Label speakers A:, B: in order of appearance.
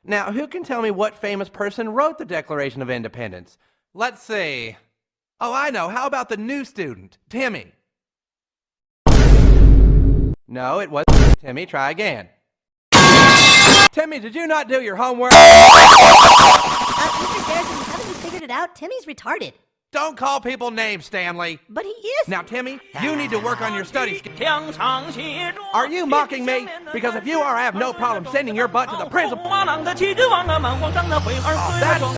A: Now, who can tell me what famous person wrote the Declaration of Independence? Let's see. Oh, I know. How about the new student, Timmy? No, it wasn't Timmy. Try again. Timmy, did you not do your homework?
B: Mr. Garrison, haven't you figured it out? Timmy's retarded.
A: Don't call people names, Stanley.
B: But he is.
A: Now, Timmy, you need to work on your study skills. Are you mocking me? Because if you are, I have no problem sending your butt to the principal. Oh, that's